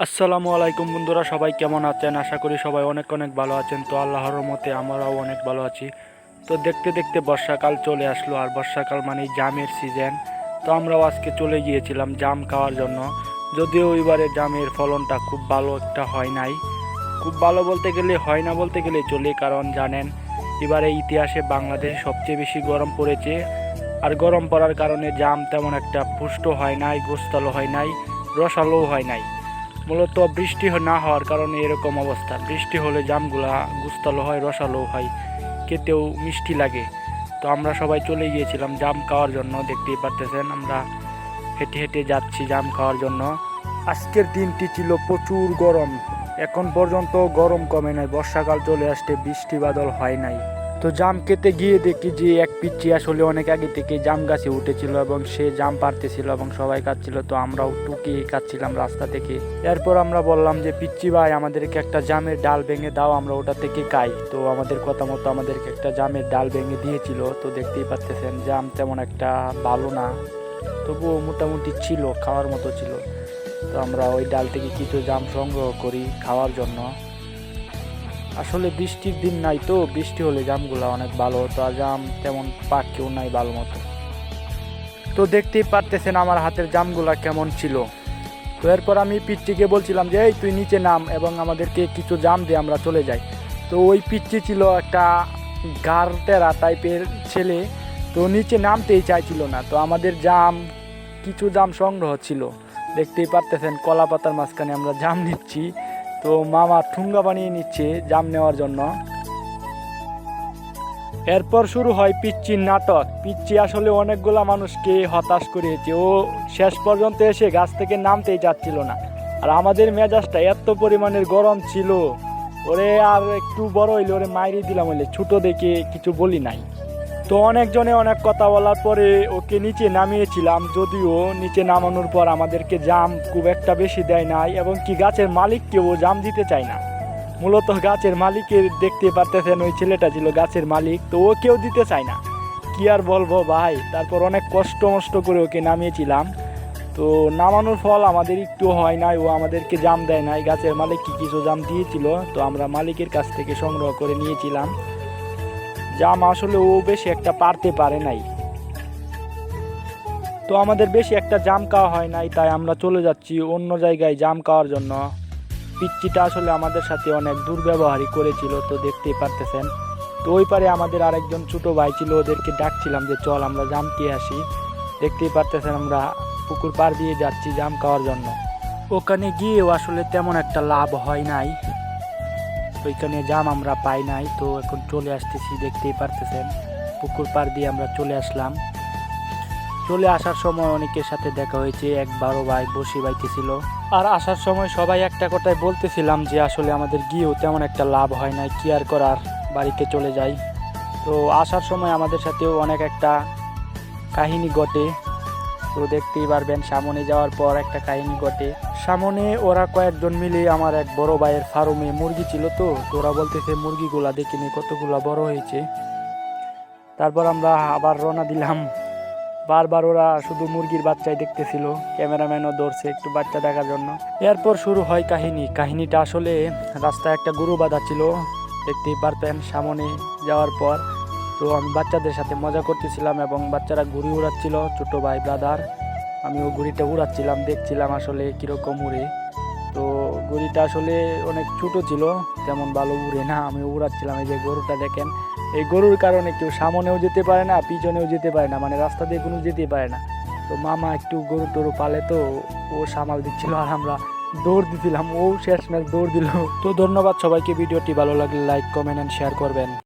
আসসালামু আলাইকুম বন্ধুরা, সবাই কেমন আছেন? আশা করি সবাই অনেক অনেক ভালো আছেন। তো আল্লাহর রহমতে আমরাও অনেক ভালো আছি। তো দেখতে দেখতে বর্ষাকাল চলে আসলো, আর বর্ষাকাল মানেই জামের সিজন। তো আমরাও আজকে চলে গিয়েছিলাম জাম খাওয়ার জন্য। যদিও এবারে জামের ফলনটা খুব ভালো একটা হয় নাই, খুব ভালো বলতে গেলে হয় না বলতে গেলে চলে, কারণ জানেন এবারে ইতিহাসে বাংলাদেশে সবচেয়ে বেশি গরম পড়েছে। আর গরম পড়ার কারণে জাম তেমন একটা পুষ্ট হয় নাই, গোস্তালো হয় নাই, রসালো হয় নাই। মূলত বৃষ্টি না হওয়ার কারণে এরকম অবস্থা। বৃষ্টি হলে জামগুলা গুস্তালো হয়, রসালো হয়, খেতেও মিষ্টি লাগে। তো আমরা সবাই চলে গিয়েছিলাম জাম খাওয়ার জন্য। দেখতেই পারতেছেন আমরা হেঁটে হেঁটে যাচ্ছি জাম খাওয়ার জন্য। আজকের দিনটি ছিল প্রচুর গরম, এখন পর্যন্ত গরম কমে নাই। বর্ষাকাল চলে আসতে বৃষ্টি বাদল হয় নাই। তো জাম খেতে গিয়ে দেখি যে এক পিচ্চি আসলে অনেক আগে থেকে জাম গাছে উঠেছিল এবং সে জাম পাড়তেছিল এবং সবাই খাচ্ছিল। তো আমরাও টুকিয়ে খাচ্ছিলাম রাস্তা থেকে। এরপর আমরা বললাম যে পিচ্চি ভাই, আমাদেরকে একটা জামের ডাল ভেঙে দাও, আমরা ওটা থেকে খাই। তো আমাদের কথা মতো আমাদেরকে একটা জামের ডাল ভেঙে দিয়েছিল। তো দেখতেই পাচ্ছেন জাম তেমন একটা ভালো না, তবুও মোটামুটি ছিল, খাওয়ার মতো ছিল। তো আমরা ওই ডাল থেকে কিছু জাম সংগ্রহ করি খাওয়ার জন্য। আসলে বৃষ্টির দিন নাই, তো বৃষ্টি হলে জামগুলো অনেক ভালো হতো, আর জাম তেমন পাকেও নাই ভালো মতো। তো দেখতেই পারতেছেন আমার হাতের জামগুলা কেমন ছিল। তো এরপর আমি পিচ্চিকে বলছিলাম যে এই তুই নিচে নাম এবং আমাদেরকে কিছু জাম দিয়ে আমরা চলে যাই। তো ওই পিচ্চি ছিল একটা গারটেরা টাইপের ছেলে, তো নিচে নামতেই চাইছিল না। তো আমাদের কিছু জাম সংগ্রহ ছিল, দেখতেই পারতেছেন কলা পাতার মাঝখানে আমরা জাম নিচ্ছি। তো মামা ঠুঙ্গা বানিয়ে নিচ্ছে জাম নেওয়ার জন্য। এরপর শুরু হয় পিচ্চির নাটক। পিচ্চি আসলে অনেকগুলা মানুষকে হতাশ করিয়েছে, ও শেষ পর্যন্ত এসে গাছ থেকে নামতেই যাচ্ছিল না। আর আমাদের মেজাজটা এত পরিমাণের গরম ছিল, ওরে আর একটু বড় হইলে ওরে মাইরি দিলাম, হইলে ছোটো দেখে কিছু বলি নাই। তো অনেকজনে অনেক কথা বলার পরে ওকে নিচে নামিয়েছিলাম, যদিও নিচে নামানোর পর আমাদেরকে জাম খুব একটা বেশি দেয় নাই, এবং কি গাছের মালিককেও জাম দিতে চায় না। মূলত গাছের মালিকের, দেখতে পারতেছেন ওই ছেলেটা ছিল গাছের মালিক, তো ও কেউ দিতে চায় না। কি আর বলবো ভাই, তারপর অনেক কষ্ট মষ্ট করে ওকে নামিয়েছিলাম। তো নামানোর ফল আমাদের একটু হয় নাই, ও আমাদেরকে জাম দেয় নাই, গাছের মালিককে কিছু জাম দিয়েছিল। তো আমরা মালিকের কাছ থেকে সংগ্রহ করে নিয়েছিলাম জাম। আসলে ও বেশি একটা পারতে পারে নাই, তো আমাদের বেশি একটা জাম খাওয়া হয় নাই, তাই আমরা চলে যাচ্ছি অন্য জায়গায় জাম খাওয়ার জন্য। পিচ্চিটা আসলে আমাদের সাথে অনেক দুর্ব্যবহারই করেছিল, তো দেখতেই পারতেছেন। তো ওই পারে আমাদের আরেকজন ছোট ভাই ছিল, ওদেরকে ডাকছিলাম যে চল আমরা জাম খেয়ে আসি। দেখতেই পারতেছেন আমরা পুকুর পার দিয়ে যাচ্ছি জাম খাওয়ার জন্য। ওখানে গিয়েও আসলে তেমন একটা লাভ হয় নাই, ওইখানে জাম আমরা পাই নাই। তো এখন চলে আসতেছি, দেখতেই পারতেছেন পুকুর পার দিয়ে আমরা চলে আসলাম। চলে আসার সময় অনেকের সাথে দেখা হয়েছে, এক বড় ভাই বসে বাইতেছিল। আর আসার সময় সবাই একটা কথাই বলতেছিলাম যে আসলে আমাদের গিয়েও তেমন একটা লাভ হয় নাই, কি আর করার, বাড়িতে চলে যাই। তো আসার সময় আমাদের সাথেও অনেক একটা কাহিনী ঘটে। তো দেখতেই পারবেন সামনে যাওয়ার পর একটা কাহিনী ঘটে। সামনে ওরা কয়েকজন মিলে আমার এক বড় ভাইয়ের ফার্মে মুরগি ছিল, তো ওরা বলতেছে মুরগিগুলা দেখিনি কতগুলা বড় হয়েছে। তারপর আমরা আবার রওনা দিলাম। বারবার ওরা শুধু মুরগির বাচ্চাই দেখতেছিল, ক্যামেরাম্যানও ধরছে একটু বাচ্চা দেখার জন্য। এরপর শুরু হয় কাহিনীটা আসলে রাস্তায় একটা গরু বাঁধা ছিল, দেখতেই পারতেন সামনে যাওয়ার পর। তো আমি বাচ্চাদের সাথে মজা করতেছিলাম এবং বাচ্চারা ঘুড়ি উড়াচ্ছিল, ছোট ভাই ব্রাদার। আমিও ঘুড়িটা উড়াচ্ছিলাম, দেখছিলাম আসলে কীরকম উড়ে। তো ঘুড়িটা আসলে অনেক ছোট ছিল, তেমন ভালো উড়ে না, আমি উড়াচ্ছিলাম। এই যে গরুটা দেখেন, এই গরুর কারণে কেউ সামনেও যেতে পারে না, পিছনেও যেতে পারে না, মানে রাস্তা দিয়ে কোনো যেতে পারে না। তো মামা একটু গরু টরু পালে, তো ও সামাল দিচ্ছিল আর আমরা দৌড় দিছিলাম, ও শেষমেশ দৌড় দিল। তো ধন্যবাদ সবাইকে, ভিডিওটি ভালো লাগলে লাইক কমেন্ট অ্যান্ড শেয়ার করবেন।